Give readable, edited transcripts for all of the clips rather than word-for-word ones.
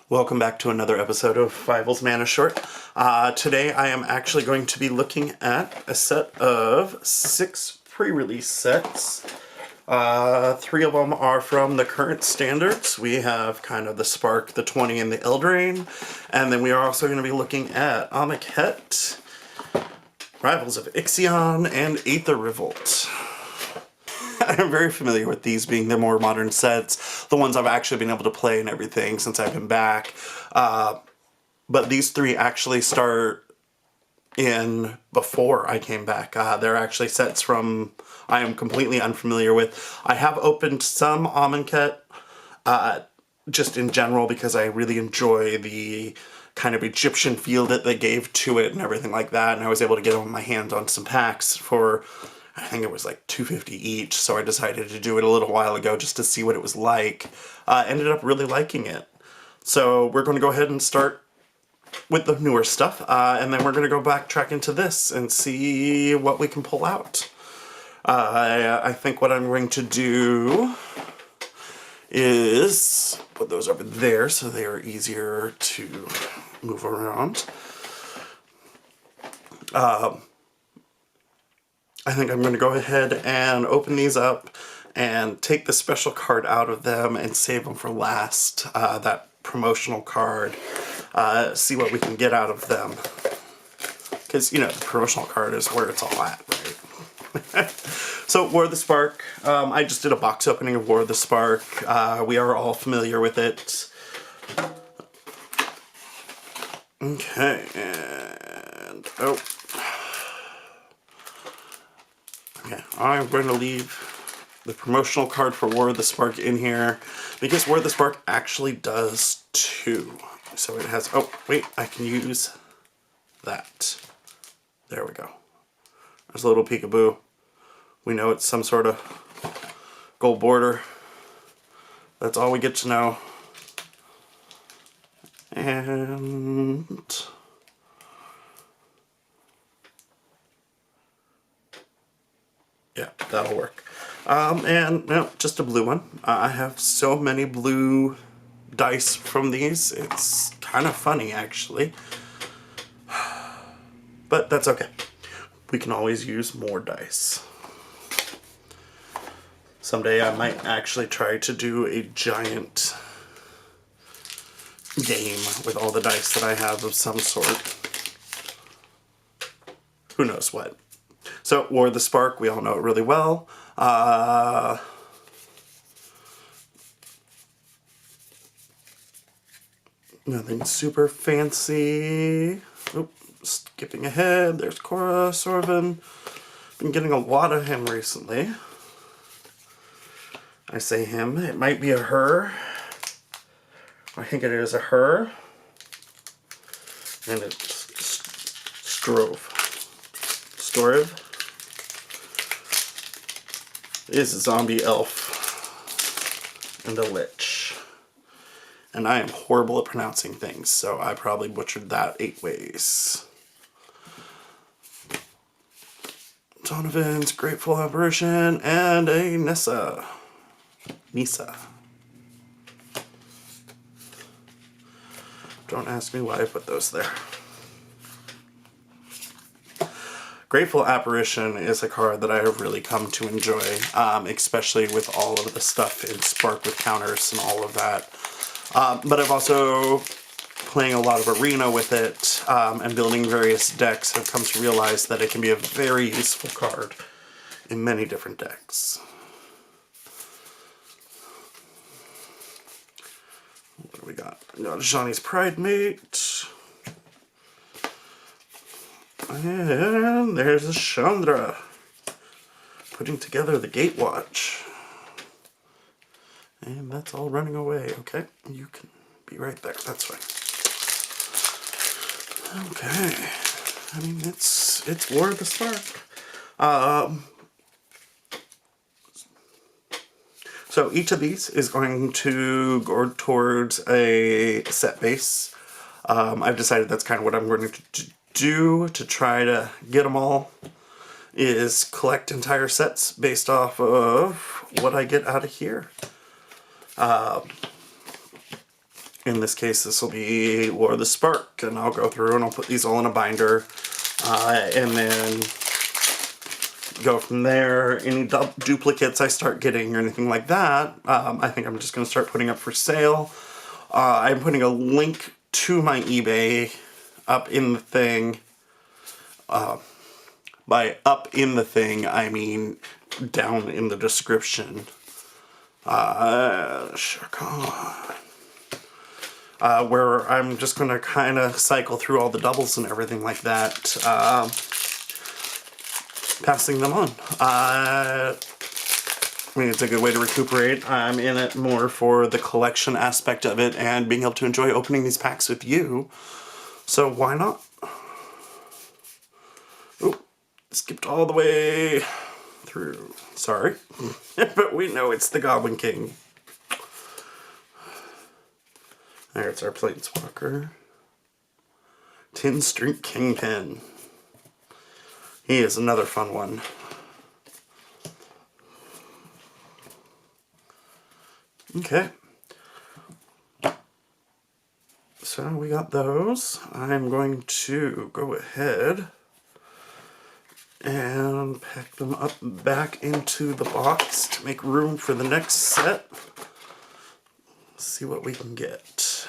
Welcome back to another episode of Fievel's Mana Short. Today I am actually going to be looking at a set of 6 pre-release sets. 3 of them are from the current standards. We have kind of the Spark, the 20, and the Eldraine. And then we are also going to be looking at Amonkhet, Rivals of Ixalan, and Aether Revolt. I'm very familiar with these being the more modern sets, the ones I've actually been able to play and everything since I've been back. But these 3 actually start in before I came back. They're actually sets from I am completely unfamiliar with. I have opened some Amonkhet just in general because I really enjoy the kind of Egyptian feel that they gave to it and everything like that, and I was able to get my hands on some packs for I think it was like $2.50 each, so I decided to do it a little while ago just to see what it was like. Ended up really liking it. So we're going to go ahead and start with the newer stuff, and then we're going to go backtrack into this and see what we can pull out. I think what I'm going to do is put those over there so they are easier to move around. I think I'm going to go ahead and open these up and take the special card out of them and save them for last, that promotional card, see what we can get out of them. Because, you know, the promotional card is where it's all at, right? So, War of the Spark. I just did a box opening of War of the Spark. We are all familiar with it. Okay, and... oh. Okay, I'm going to leave the promotional card for War of the Spark in here because War of the Spark actually does 2. So it has, oh wait, I can use that. There we go. There's a little peekaboo. We know it's some sort of gold border. That's all we get to know. And... yeah, that'll work. And no, just a blue one. I have so many blue dice from these. It's kind of funny, actually. But that's okay. We can always use more dice. Someday I might actually try to do a giant game with all the dice that I have of some sort. Who knows what. So, War of the Spark, we all know it really well. Nothing super fancy. Oop, skipping ahead. There's Cora Sorvin. Been getting a lot of him recently. I say him. It might be a her. I think it is a her. And it's Strove. Storv is a zombie elf and a lich. And I am horrible at pronouncing things, so I probably butchered that 8 ways. Donovan's Grateful Apparition and a Nissa. Don't ask me why I put those there. Grateful Apparition is a card that I have really come to enjoy, especially with all of the stuff in Spark with counters and all of that. But I've also, playing a lot of Arena with it and building various decks, have come to realize that it can be a very useful card in many different decks. What do we got? We got Johnny's Pride Mate. And there's a Chandra putting together the Gatewatch. And that's all running away. Okay, you can be right there. That's fine. Okay. I mean, it's War of the Spark. So each of these is going to go towards a set base. I've decided that's kind of what I'm going to do to try to get them all, is collect entire sets based off of what I get out of here. in this case, this will be War of the Spark, and I'll go through and I'll put these all in a binder, and then go from there. Any duplicates I start getting or anything like that, I think I'm just going to start putting up for sale. I'm putting a link to my eBay up in the thing. By up in the thing, I mean down in the description. Where I'm just going to kind of cycle through all the doubles and everything like that, passing them on. I mean, it's a good way to recuperate. I'm in it more for the collection aspect of it and being able to enjoy opening these packs with you. So why not? Oop, skipped all the way through. Sorry. But we know it's the Goblin King. There's our Planeswalker. Tin Street Kingpin. He is another fun one. Okay. So we got those. I'm going to go ahead and pack them up back into the box to make room for the next set. Let's see what we can get.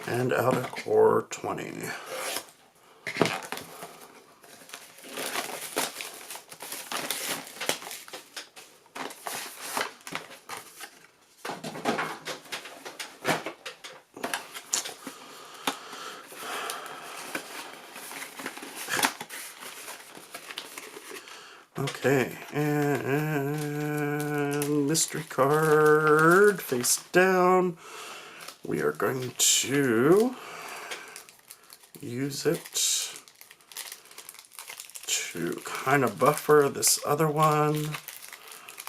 And out of core 20. Okay, and mystery card face down. We are going to use it to kind of buffer this other one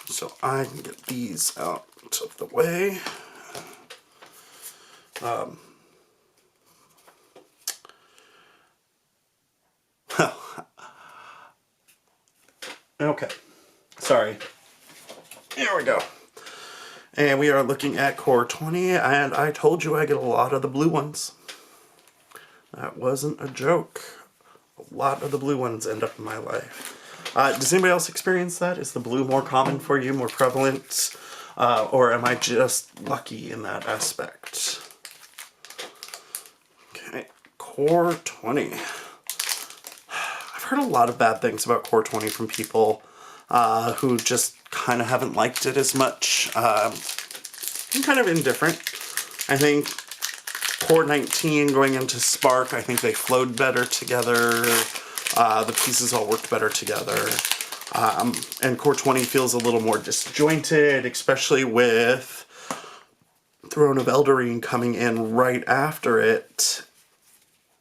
so I can get these out of the way. Okay, sorry. Here we go. And we are looking at core 20, and I told you I get a lot of the blue ones. That wasn't a joke. A lot of the blue ones end up in my life. Does anybody else experience that? Is the blue more common for you, more prevalent? Or am I just lucky in that aspect? Okay, core 20. I've heard a lot of bad things about core 20 from people who just kind of haven't liked it as much. I'm kind of indifferent. I think core 19 going into Spark, I think they flowed better together. The pieces all worked better together. And core 20 feels a little more disjointed, especially with Throne of Eldraine coming in right after it.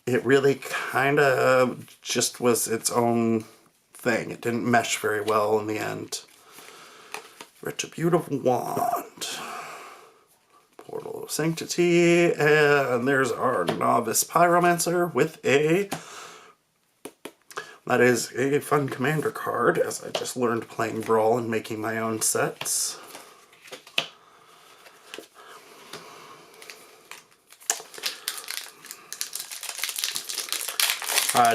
It really kind of just was its own thing. It didn't mesh very well in the end. Retributive Wand. Portal of Sanctity. And there's our Novice Pyromancer with a... That is a fun commander card, as I just learned playing Brawl and making my own sets.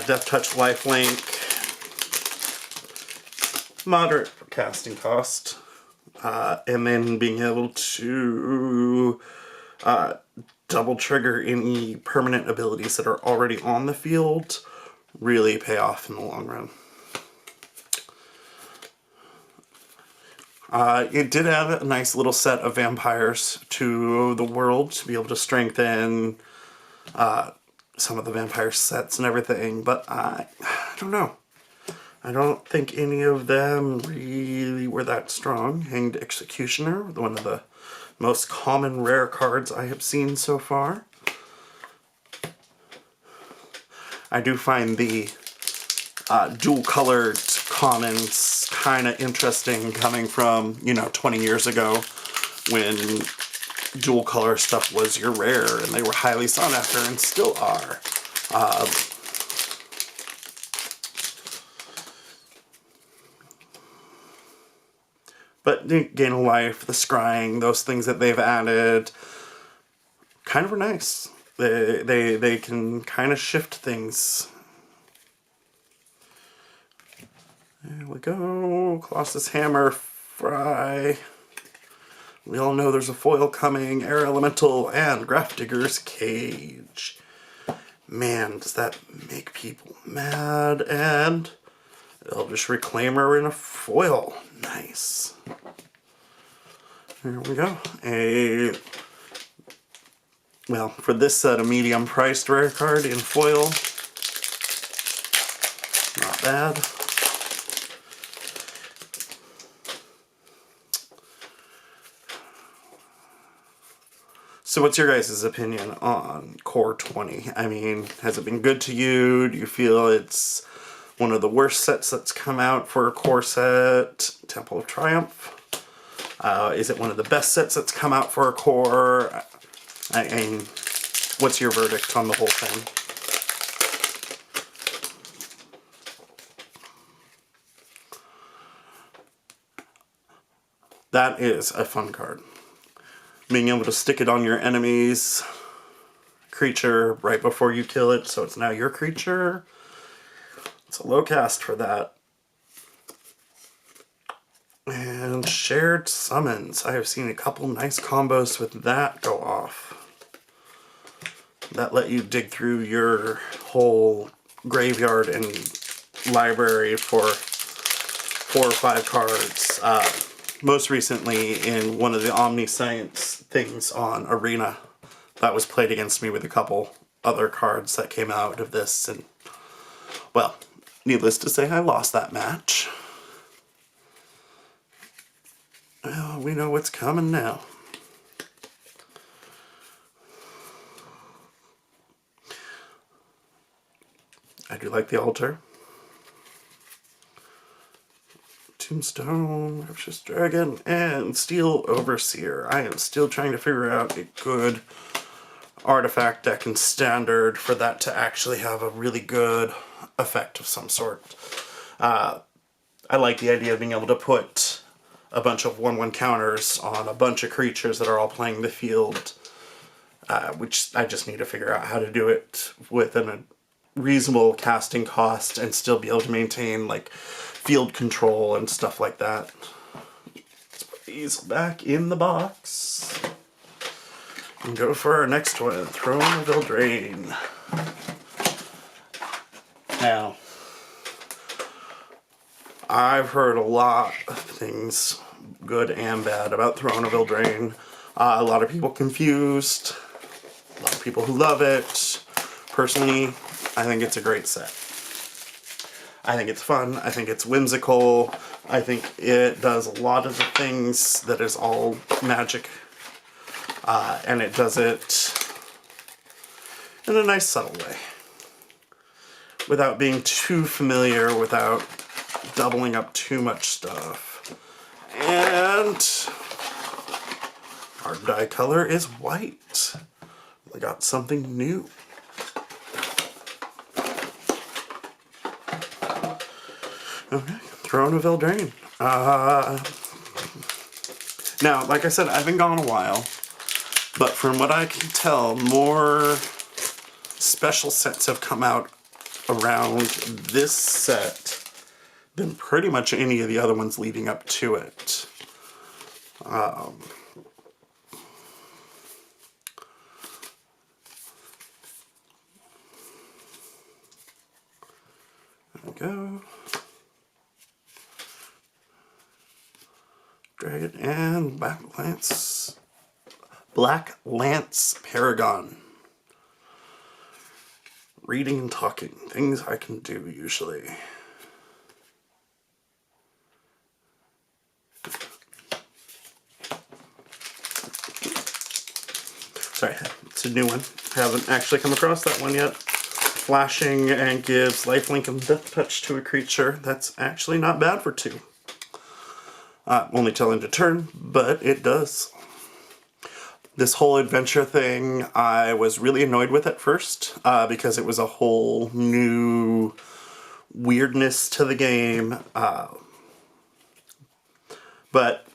Death Touch Lifelink. Moderate casting cost. And then being able to double trigger any permanent abilities that are already on the field really pay off in the long run. It did add a nice little set of vampires to the world to be able to strengthen some of the vampire sets and everything, but I don't know. I don't think any of them really were that strong. Hanged Executioner, one of the most common rare cards I have seen so far. I do find the dual-colored commons kind of interesting coming from, 20 years ago when dual-color stuff was your rare and they were highly sought after and still are. But the gain of life, the scrying, those things that they've added, kind of are nice. They can kind of shift things. There we go. Colossus Hammer, Fry. We all know there's a foil coming. Air Elemental and Grafdigger's Cage. Man, does that make people mad. And Elvish Reclaimer in a foil. Nice. There we go. Well, for this set, a medium priced rare card in foil. Not bad. So what's your guys' opinion on Core 20? I mean, has it been good to you? Do you feel it's one of the worst sets that's come out for a core set? Temple of Triumph? Is it one of the best sets that's come out for a core? I mean, what's your verdict on the whole thing? That is a fun card. Being able to stick it on your enemy's creature right before you kill it, so it's now your creature. It's a low cast for that. And Shared Summons. I have seen a couple nice combos with that go off. That let you dig through your whole graveyard and library for 4 or 5 cards. Most recently in one of the Omniscience things on Arena. That was played against me with a couple other cards that came out of this, and well, needless to say, I lost that match. Well, we know what's coming now. I do like the altar. Tombstone, Vicious Dragon, and Steel Overseer. I am still trying to figure out a good artifact deck and standard for that to actually have a really good effect of some sort. I like the idea of being able to put a bunch of 1/1 counters on a bunch of creatures that are all playing the field, which I just need to figure out how to do it within a reasonable casting cost and still be able to maintain like field control and stuff like that. Let's put these back in the box and go for our next one, Throne of Eldraine. Now, I've heard a lot of things, good and bad, about Throne of Eldraine. A lot of people confused, a lot of people who love it. Personally, I think it's a great set. I think it's fun, I think it's whimsical, I think it does a lot of the things that is all Magic, and it does it in a nice subtle way. Without being too familiar, without doubling up too much stuff. And our die color is white. We got something new. Okay, Throne of Eldraine. Now, like I said, I haven't gone a while, but from what I can tell, more special sets have come out around this set than pretty much any of the other ones leading up to it. There we go. Dragon and Black Lance Paragon. Reading and talking. Things I can do usually. Sorry, it's a new one. Haven't actually come across that one yet. Flashing and gives lifelink and death touch to a creature. That's actually not bad for 2. Only till end of turn, but it does. This whole adventure thing, I was really annoyed with at first, because it was a whole new weirdness to the game. But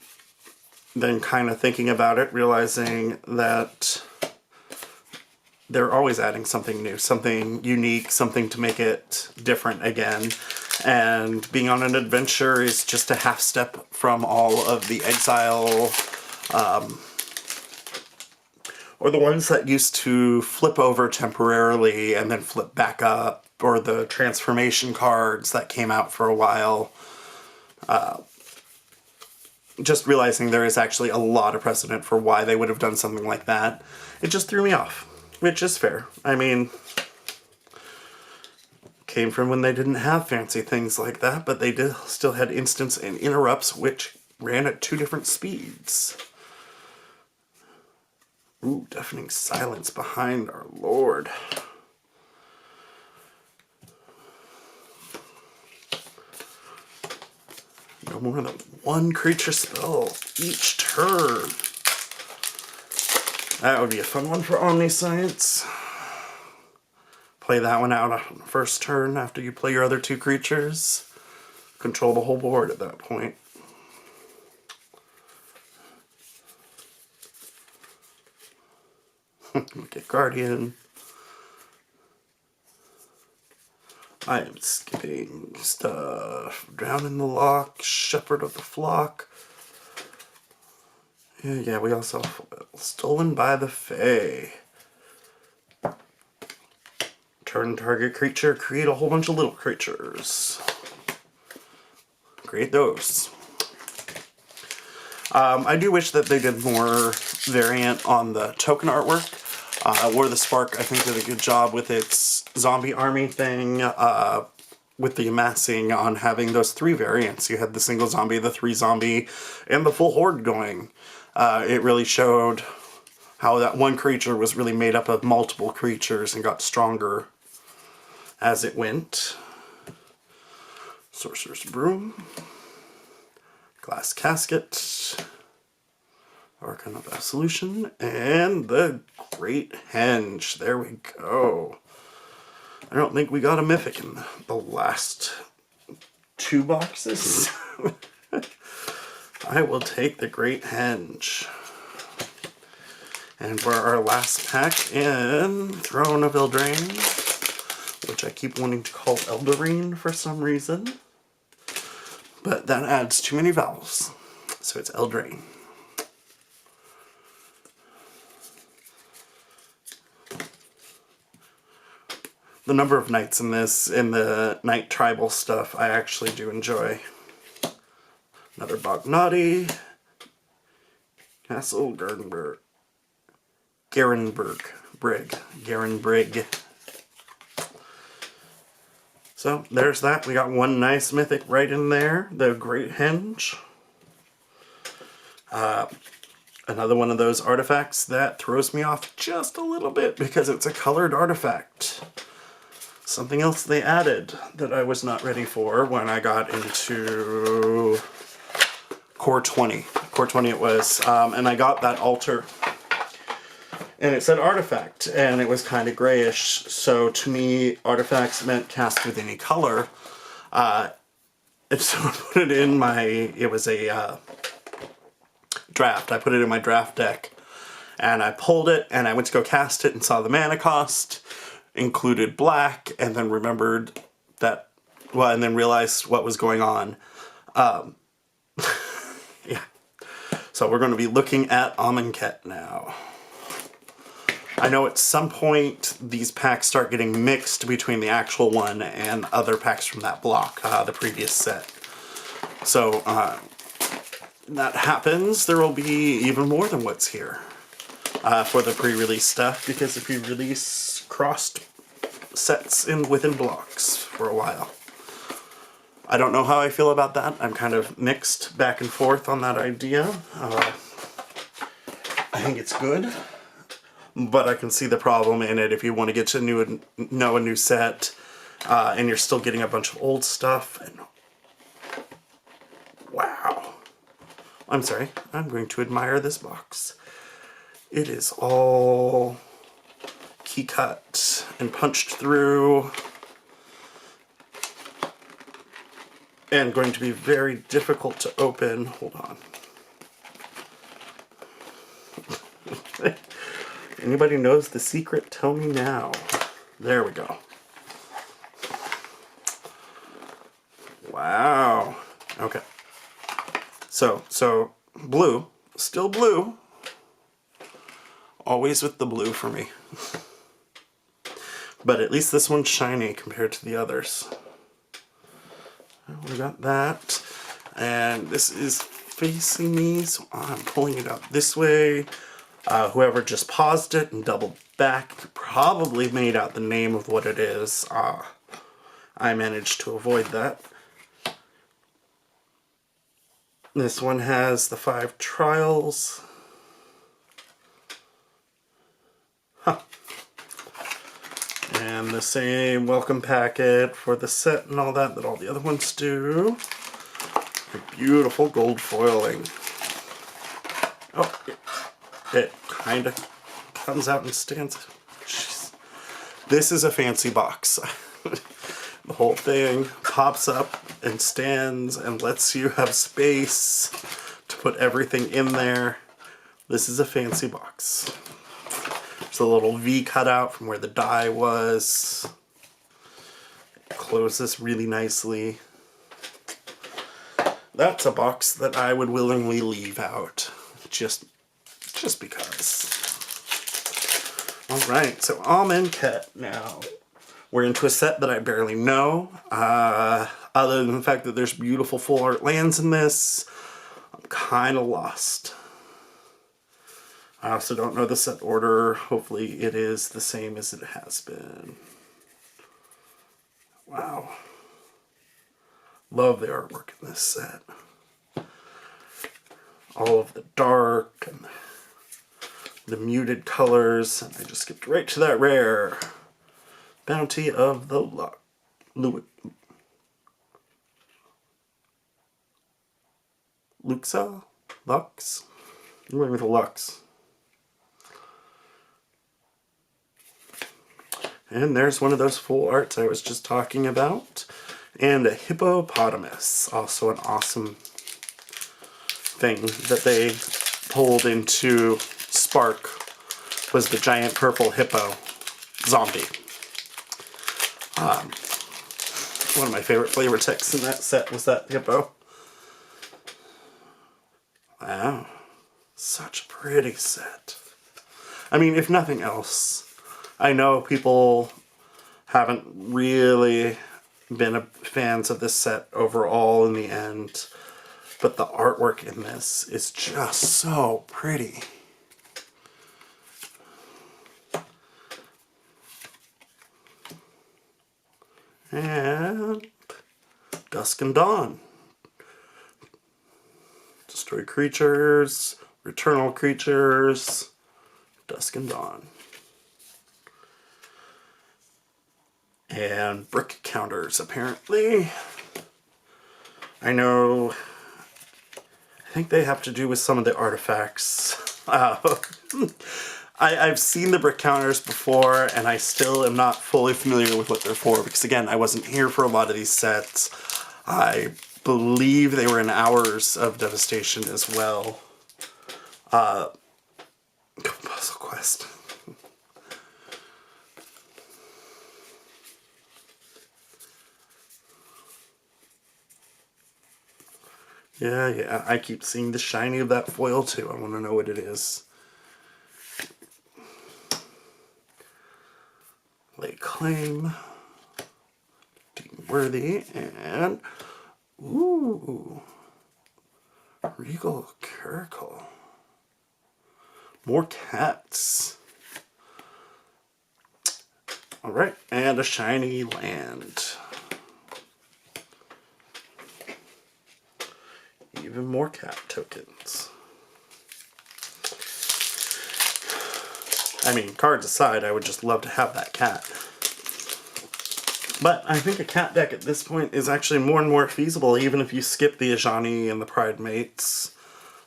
then kind of thinking about it, realizing that they're always adding something new, something unique, something to make it different again. And being on an adventure is just a half step from all of the exile, or the ones that used to flip over temporarily and then flip back up, or the transformation cards that came out for a while. Just realizing there is actually a lot of precedent for why they would have done something like that, it just threw me off, which is fair. I mean, came from when they didn't have fancy things like that, but they still had instants and interrupts which ran at 2 different speeds. Ooh, deafening silence behind our lord. No more than 1 creature spell each turn. That would be a fun one for Omniscience. Play that one out on the first turn after you play your other 2 creatures. Control the whole board at that point. Get Guardian. I am skipping stuff. Drown in the Loch, Shepherd of the Flock. Yeah, we also have Stolen by the Fae. Turn target creature, create a whole bunch of little creatures. Create those. I do wish that they did more variant on the token artwork. War the Spark, I think, did a good job with its zombie army thing, with the amassing on having those 3 variants. You had the single zombie, the 3 zombie, and the full horde going. It really showed how that one creature was really made up of multiple creatures and got stronger as it went. Sorcerer's Broom. Glass Casket. Archon of Absolution. And the Great Henge. There we go. I don't think we got a mythic in the last 2 boxes. I will take the Great Henge. And for our last pack in Throne of Eldraine, which I keep wanting to call Eldraine for some reason, but that adds too many vowels, so it's Eldraine. The number of knights in this, in the knight tribal stuff, I actually do enjoy. Another Bognati. Castle Garenberg. Garenbrig. So, there's that. We got 1 nice mythic right in there. The Great Henge. Another one of those artifacts that throws me off just a little bit because it's a colored artifact. Something else they added that I was not ready for when I got into Core 20. Core 20 it was. And I got that altar. And it said artifact, and it was kind of grayish. So to me, artifacts meant cast with any color. And so I put it in my, it was a draft. I put it in my draft deck. And I pulled it, and I went to go cast it and saw the mana cost included black, and then remembered that, well, and then realized what was going on. Yeah. So we're going to be looking at Amonkhet now. I know at some point these packs start getting mixed between the actual one and other packs from that block, the previous set. So that happens, there will be even more than what's here for the pre-release stuff, because if you release crossed sets within blocks for a while. I don't know how I feel about that. I'm kind of mixed back and forth on that idea. I think it's good. But I can see the problem in it if you want to get to know a new set, and you're still getting a bunch of old stuff. And wow. I'm sorry. I'm going to admire this box. It is all key cut and punched through. And going to be very difficult to open. Hold on. Anybody knows the secret? Tell me now. There we go. Wow. Okay. So blue, still blue. Always with the blue for me. But at least this one's shiny compared to the others. We got that. And this is facing me, so I'm pulling it out this way. Whoever just paused it and doubled back probably made out the name of what it is. I managed to avoid that. This one has the 5 trials. Huh. And the same welcome packet for the set and all that all the other ones do. A beautiful gold foiling. Oh, it kind of comes out and stands. Jeez. This is a fancy box. The whole thing pops up and stands and lets you have space to put everything in there. This is a fancy box. There's a little V cutout from where the die was. It closes really nicely. That's a box that I would willingly leave out. Just because. Alright, so Amonkhet now. We're into a set that I barely know. Other than the fact that there's beautiful full art lands in this, I'm kind of lost. I also don't know the set order. Hopefully it is the same as it has been. Wow. Love the artwork in this set. All of the dark and the muted colors. And I just skipped right to that rare. Bounty of the Luxa? Lux? I'm going with a Lux. And there's one of those full arts I was just talking about. And a hippopotamus. Also an awesome thing that they pulled into Spark was the giant purple hippo zombie. One of my favorite flavor texts in that set was that hippo. Wow. Such a pretty set. I mean, if nothing else, I know people haven't really been fans of this set overall in the end, but the artwork in this is just so pretty. And Dusk and Dawn. Destroy creatures, returnal creatures, Dusk and Dawn. And brick counters, apparently. I think they have to do with some of the artifacts. I've seen the brick counters before, and I still am not fully familiar with what they're for, because again, I wasn't here for a lot of these sets. I believe they were in Hours of Devastation as well. Puzzle Quest. Yeah, I keep seeing the shiny of that foil too. I want to know what it is. Lay claim. Deem worthy. And ooh, Regal Caracal. More cats. Alright, and a shiny land. Even more cat tokens. I mean, cards aside, I would just love to have that cat. But I think a cat deck at this point is actually more and more feasible, even if you skip the Ajani and the Pride Mates.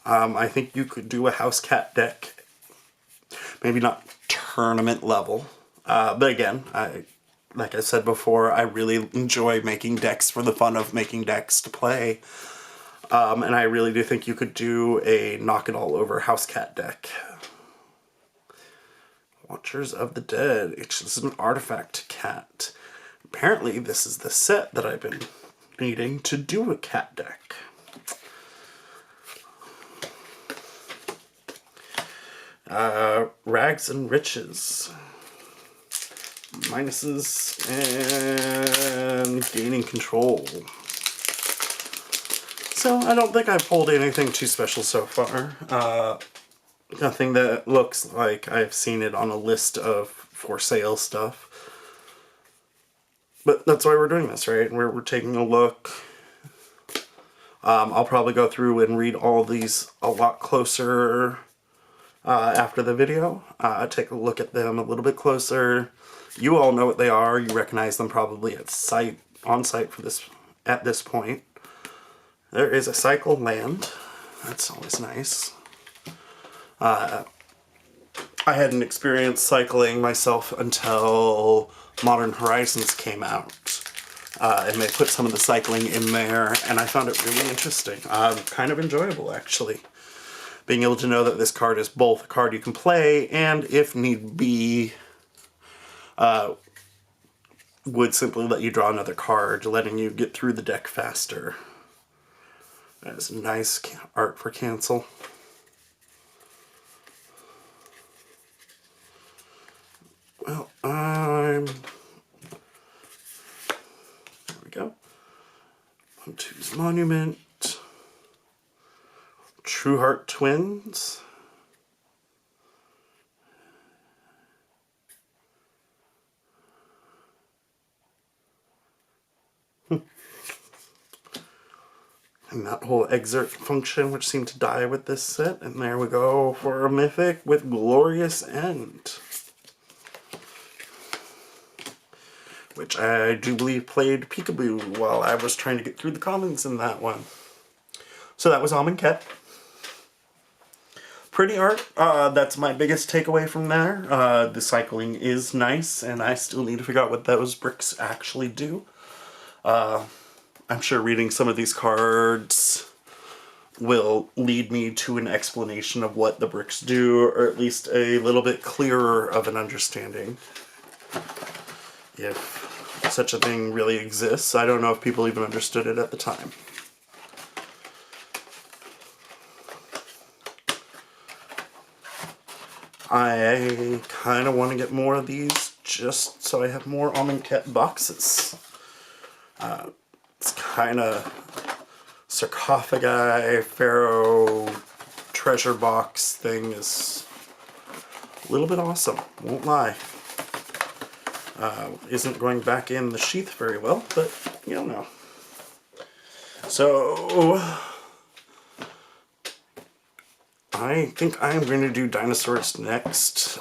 I think you could do a house cat deck. Maybe not tournament level. But again, like I said before, I really enjoy making decks for the fun of making decks to play. And I really do think you could do a knock it all over house cat deck. Watchers of the Dead. It's just an artifact cat. Apparently, this is the set that I've been needing to do a cat deck. Rags and Riches. Minuses and gaining control. So I don't think I've pulled anything too special so far. Nothing that looks like I've seen it on a list of for sale stuff. But that's why we're doing this, right? We're taking a look. I'll probably go through and read all these a lot closer after the video. Take a look at them a little bit closer. You all know what they are. You recognize them probably on site for this at this point. There is a cycle land. That's always nice. I hadn't experienced cycling myself until Modern Horizons came out. And they put some of the cycling in there, and I found it really interesting. Kind of enjoyable, actually. Being able to know that this card is both a card you can play, and if need be, would simply let you draw another card, letting you get through the deck faster. That is nice art for cancel. Well, there we go. Two's Monument. True Heart Twins. And that whole excerpt function, which seemed to die with this set. And there we go for a mythic with Glorious End. Which I do believe played peekaboo while I was trying to get through the commons in that one. So that was Amonkhet. Pretty art. That's my biggest takeaway from there. The cycling is nice, and I still need to figure out what those bricks actually do. I'm sure reading some of these cards will lead me to an explanation of what the bricks do, or at least a little bit clearer of an understanding. If such a thing really exists. I don't know if people even understood it at the time. I kind of want to get more of these just so I have more Amonkhet boxes. It's kind of sarcophagi, pharaoh, treasure box thing is a little bit awesome, won't lie. Isn't going back in the sheath very well, but you don't know. So I think I'm going to do dinosaurs next.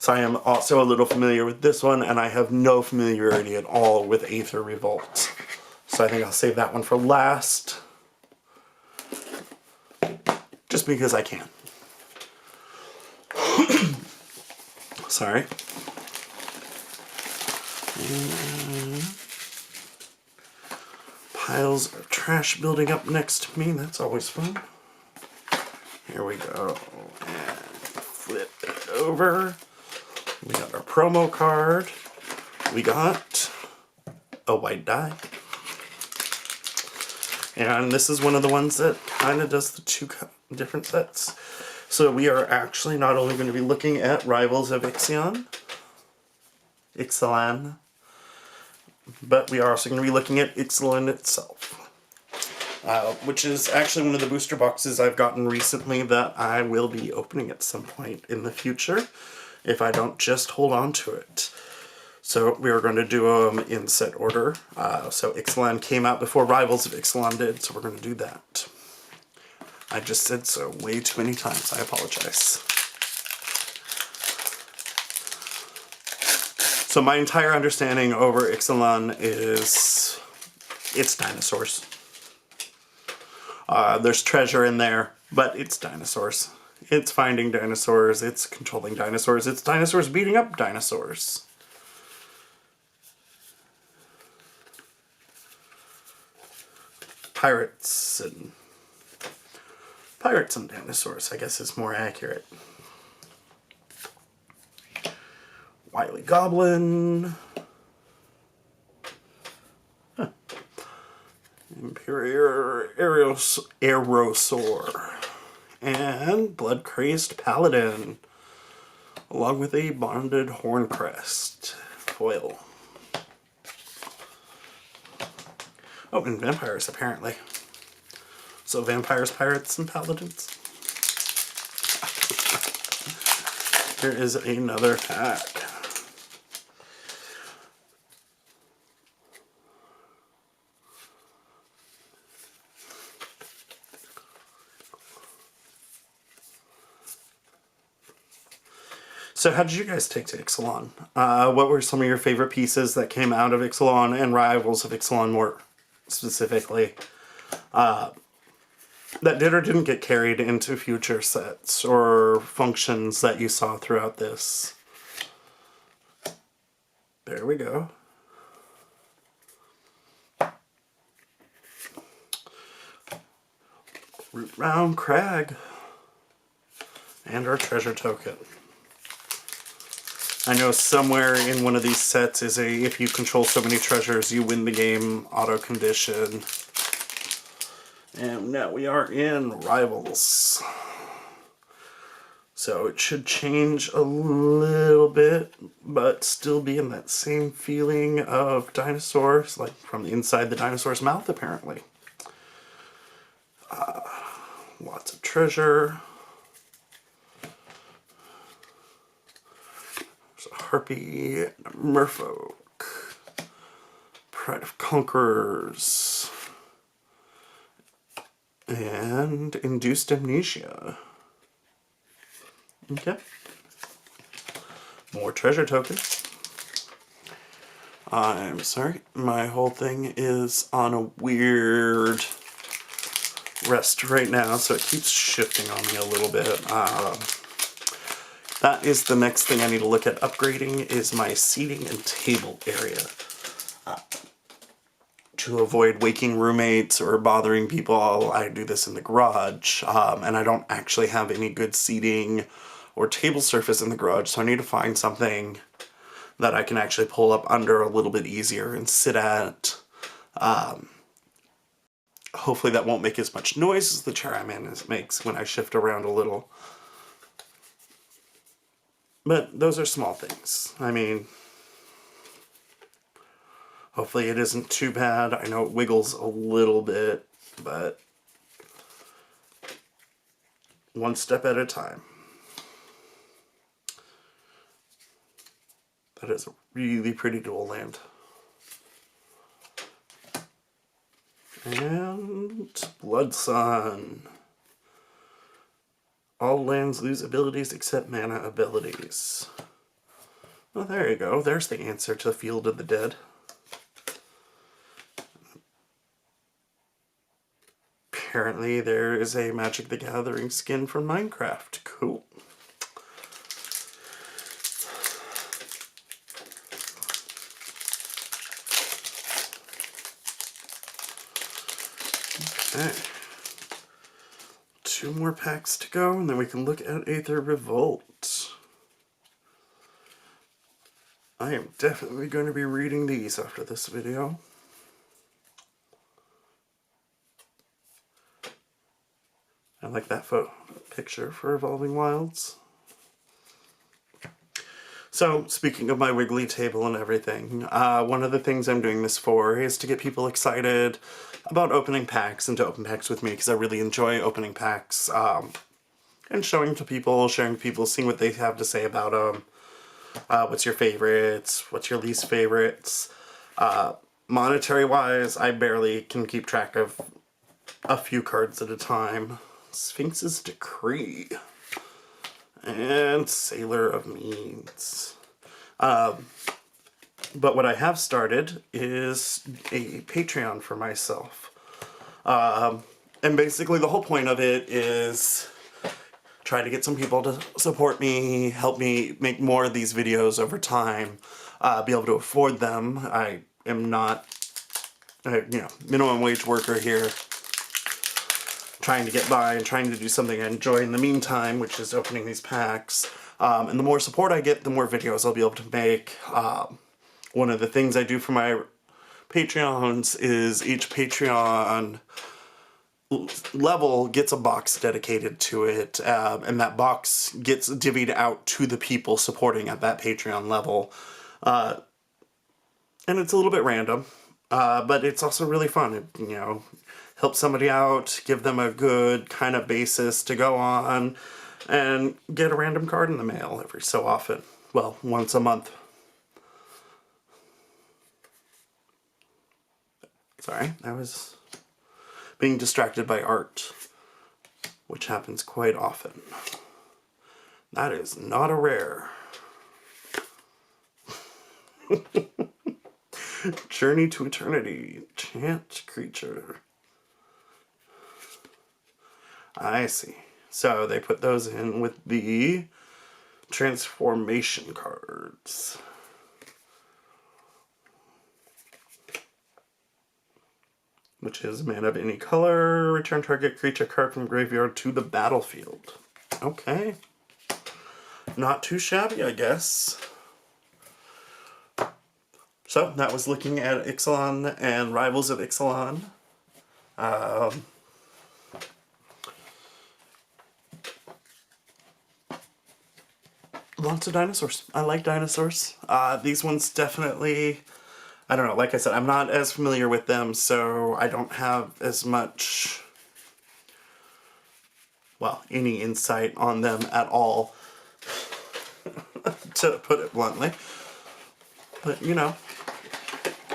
So I am also a little familiar with this one, and I have no familiarity at all with Aether Revolt. So I think I'll save that one for last. Just because I can. Sorry. Piles of trash building up next to me. That's always fun. Here we go. And flip it over. We got our promo card. We got a white die. And this is one of the ones that kind of does the two different sets. So we are actually not only going to be looking at Rivals of Ixalan, but we are also going to be looking at Ixalan itself. Which is actually one of the booster boxes I've gotten recently that I will be opening at some point in the future, if I don't just hold on to it. So we are going to do them in set order. So Ixalan came out before Rivals of Ixalan did, so we're going to do that. I just said so way too many times. I apologize. So my entire understanding over Ixalan is it's dinosaurs. There's treasure in there, but it's dinosaurs. It's finding dinosaurs, it's controlling dinosaurs, it's dinosaurs beating up dinosaurs. Pirates and dinosaurs, I guess is more accurate. Wily Goblin. Imperial Aerosaur. And Blood Crazed Paladin. Along with a Bonded Horncrest foil. Oh, and vampires, apparently. So vampires, pirates, and paladins. Here is another pack. So how did you guys take to Ixalan? What were some of your favorite pieces that came out of Ixalan and Rivals of Ixalan more specifically? That did or didn't get carried into future sets or functions that you saw throughout this? There we go. Root Round Crag. And our treasure token. I know somewhere in one of these sets is a if you control so many treasures you win the game auto condition. And now we are in Rivals. So it should change a little bit, but still be in that same feeling of dinosaurs, like from inside the dinosaur's mouth apparently. Lots of treasure. Harpy, Merfolk, Pride of Conquerors, and Induced Amnesia. Okay. More treasure tokens. I'm sorry, my whole thing is on a weird rest right now, so it keeps shifting on me a little bit. That is the next thing I need to look at upgrading is my seating and table area. To avoid waking roommates or bothering people, I do this in the garage. And I don't actually have any good seating or table surface in the garage, so I need to find something that I can actually pull up under a little bit easier and sit at. Hopefully that won't make as much noise as the chair I'm in makes when I shift around a little. But those are small things. I mean, hopefully it isn't too bad. I know it wiggles a little bit, but one step at a time. That is a really pretty dual land. And Blood Sun. All lands lose abilities except mana abilities. Well, there you go. There's the answer to Field of the Dead. Apparently there is a Magic the Gathering skin from Minecraft. Cool. Okay. 2 more packs to go, and then we can look at Aether Revolt. I am definitely going to be reading these after this video. I like that picture for Evolving Wilds. So, speaking of my wiggly table and everything, one of the things I'm doing this for is to get people excited about opening packs and to open packs with me, because I really enjoy opening packs and showing to people, sharing to people, seeing what they have to say about them. What's your favorites? What's your least favorites? Monetary-wise, I barely can keep track of a few cards at a time. Sphinx's Decree. And Sailor of Means. But what I have started is a Patreon for myself. And basically the whole point of it is try to get some people to support me, help me make more of these videos over time, be able to afford them. I am not, minimum wage worker here. trying to get by and trying to do something I enjoy in the meantime, which is opening these packs. And the more support I get, the more videos I'll be able to make. One of the things I do for my Patreons is each Patreon level gets a box dedicated to it, and that box gets divvied out to the people supporting at that Patreon level. And it's a little bit random, but it's also really fun. It, you know, help somebody out, give them a good kind of basis to go on, and get a random card in the mail every so often. Well, once a month. Sorry, I was being distracted by art, which happens quite often. That is not a rare. Journey to Eternity. Chant creature. I see. So they put those in with the transformation cards. Which is mana of any color. Return target creature card from graveyard to the battlefield. Okay. Not too shabby, I guess. So, that was looking at Ixalan and Rivals of Ixalan. Lots of dinosaurs. I like dinosaurs. These ones definitely, I don't know, like I said, I'm not as familiar with them, so I don't have as much, well, any insight on them at all, to put it bluntly. But, you know,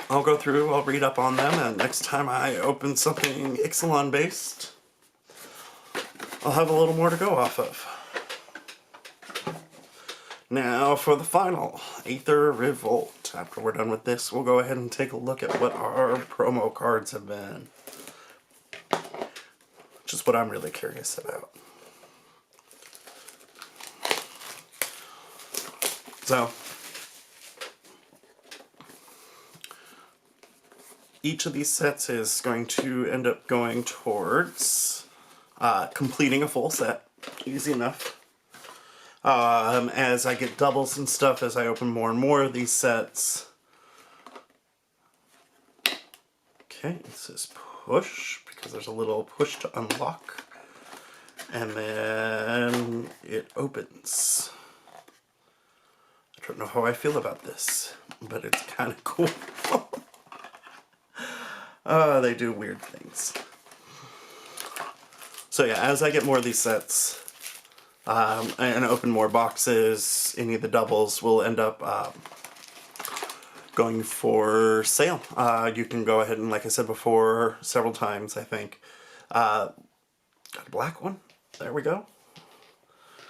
I'll go through, I'll read up on them, and next time I open something Ixalan based, I'll have a little more to go off of. Now for the final, Aether Revolt. After we're done with this, we'll go ahead and take a look at what our promo cards have been. Which is what I'm really curious about. So, each of these sets is going to end up going towards completing a full set. Easy enough. As I get doubles and stuff, as I open more and more of these sets. Okay, it says push, because there's a little push to unlock. And then it opens. I don't know how I feel about this, but it's kind of cool. They do weird things. So yeah, as I get more of these sets, and open more boxes, any of the doubles will end up going for sale. You can go ahead and, like I said before, several times, I think. Got a black one. There we go.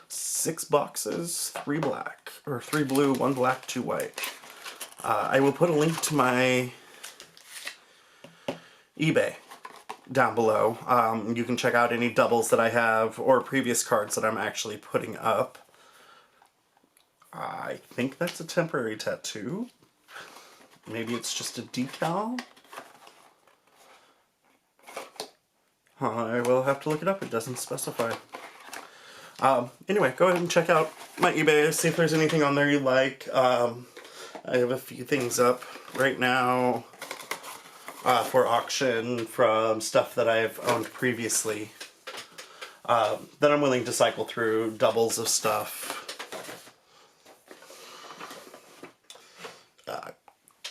6 boxes, 3 black, or 3 blue, 1 black, 2 white. I will put a link to my eBay down below. You can check out any doubles that I have or previous cards that I'm actually putting up. I think that's a temporary tattoo. Maybe it's just a decal. I will have to look it up. It doesn't specify. Anyway, go ahead and check out my eBay, see if there's anything on there you like. I have a few things up right now for auction from stuff that I've owned previously that I'm willing to cycle through, doubles of stuff,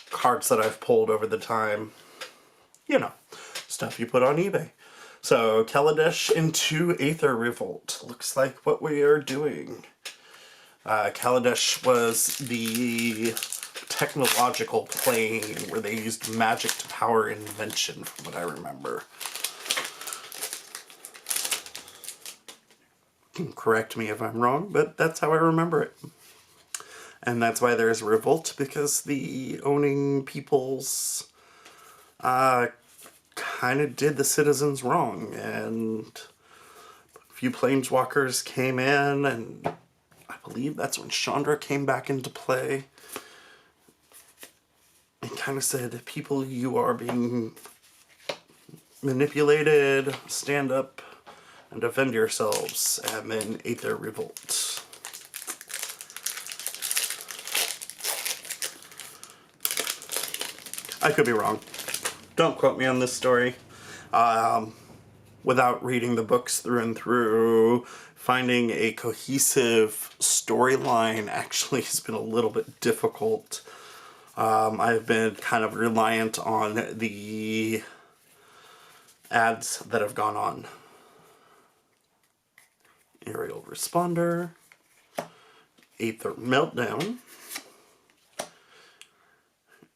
cards that I've pulled over the time, you know, stuff you put on eBay. So, Kaladesh into Aether Revolt. Looks like what we are doing. Kaladesh was the technological plane where they used magic to power invention, from what I remember. You can correct me if I'm wrong, but that's how I remember it. And that's why there's a revolt, because the owning peoples kind of did the citizens wrong, and a few planeswalkers came in, and I believe that's when Chandra came back into play and kind of said, people, you are being manipulated, stand up and defend yourselves, and then Aether Revolt. I could be wrong. Don't quote me on this story. Without reading the books through and through, finding a cohesive storyline actually has been a little bit difficult. I've been kind of reliant on the ads that have gone on. Aerial Responder, Aether Meltdown,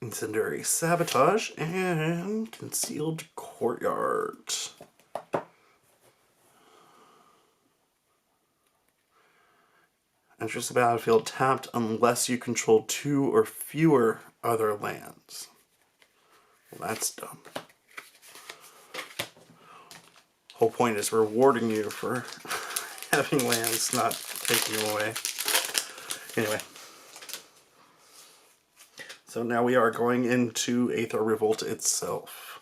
Incendiary Sabotage, and Concealed Courtyard. Enters the battlefield tapped unless you control 2 or fewer other lands. Well, that's dumb. Whole point is rewarding you for having lands, not taking them away. Anyway. So now we are going into Aether Revolt itself.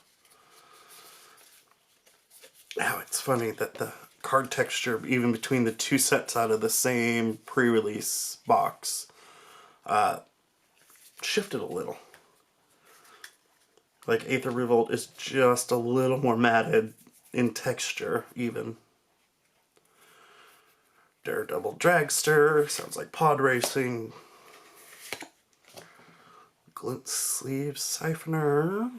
Now it's funny that the card texture, even between the two sets out of the same pre-release box, shifted a little. Like Aether Revolt is just a little more matted in texture, even. Daredevil Dragster, sounds like pod racing. Glint Sleeve Siphoner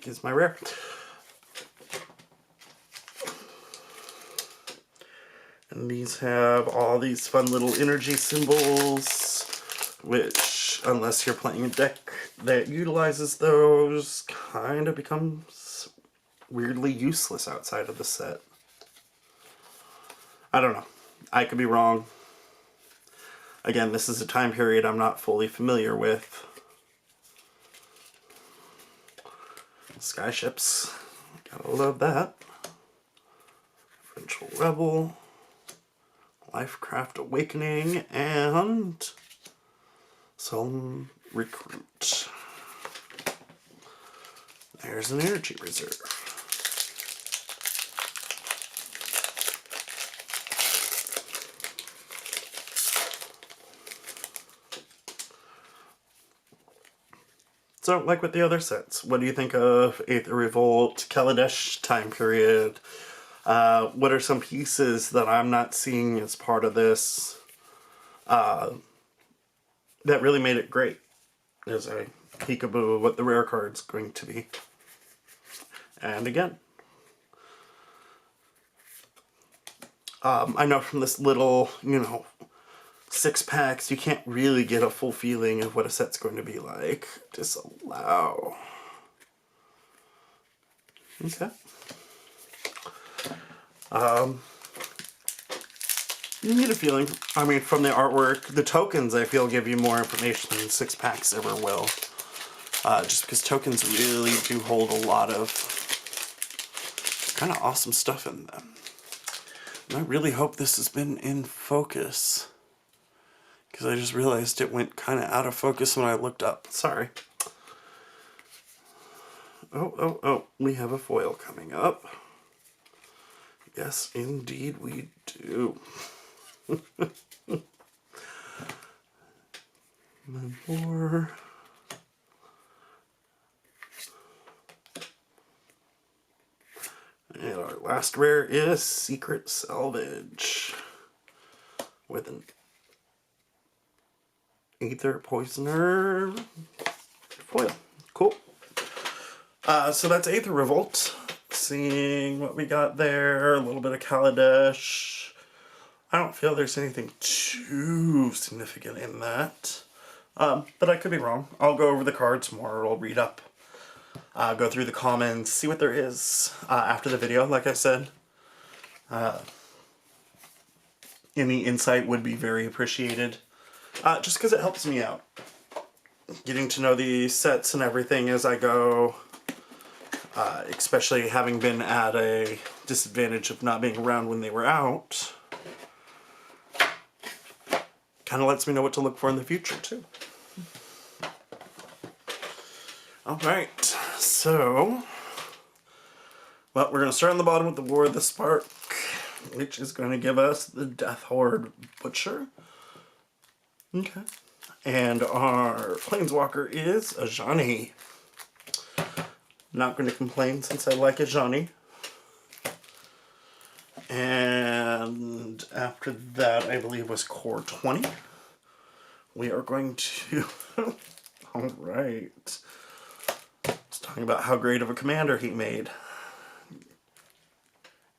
is my rare. And these have all these fun little energy symbols, which, unless you're playing a deck that utilizes those, kind of becomes weirdly useless outside of the set. I don't know. I could be wrong. Again, this is a time period I'm not fully familiar with. Skyships. Gotta love that. Provincial Rebel. Lifecraft Awakening. And Solemn Recruit. There's an energy reserve. So, like with the other sets, what do you think of Aether Revolt, Kaladesh time period? What are some pieces that I'm not seeing as part of this that really made it great? As a peekaboo of what the rare card's going to be. And again, I know from this little, 6 packs, you can't really get a full feeling of what a set's going to be like. Disallow. Okay. You get a feeling. I mean, from the artwork, the tokens, I feel, give you more information than 6 packs ever will. Just because tokens really do hold a lot of kind of awesome stuff in them. And I really hope this has been in focus. Because I just realized it went kind of out of focus when I looked up. Sorry. Oh, we have a foil coming up. Yes, indeed we do. More. And our last rare is Secret Salvage. With an Aether Poisoner foil. Cool. So that's Aether Revolt. Seeing what we got there. A little bit of Kaladesh. I don't feel there's anything too significant in that. But I could be wrong. I'll go over the cards more. I'll read up. Go through the comments. See what there is after the video, like I said. Any insight would be very appreciated. Just because it helps me out. Getting to know the sets and everything as I go. Especially having been at a disadvantage of not being around when they were out. Kind of lets me know what to look for in the future, too. Alright, so Well, we're going to start on the bottom with the War of the Spark, which is going to give us the Death Horde Butcher. Okay. And our Planeswalker is Ajani. Not going to complain since I like Ajani. And after that, I believe was Core 20. We are going to... Alright. Let's talk about how great of a commander he made.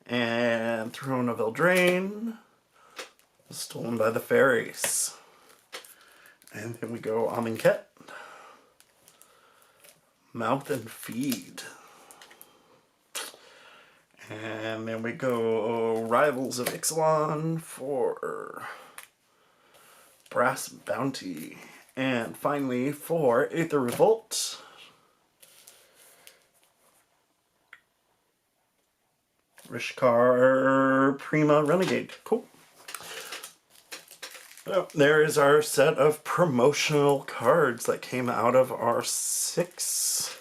And Throne of Eldraine. Stolen by the Fairies. And then we go Amonkhet. Mouth and Feed. And then we go Rivals of Ixalan for Brass Bounty. And finally for Aether Revolt, Rishkar Prima Renegade. Cool. Well, there is our set of promotional cards that came out of our 6...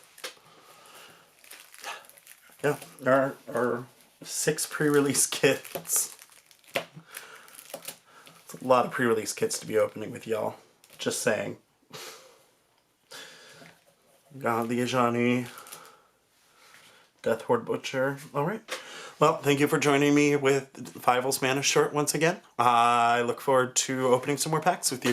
Yeah, our 6 pre-release kits. It's a lot of pre-release kits to be opening with y'all. Just saying. Got the Ajani, Death Horde Butcher. Alright. Well, thank you for joining me with Fivels Mana Short once again. I look forward to opening some more packs with you.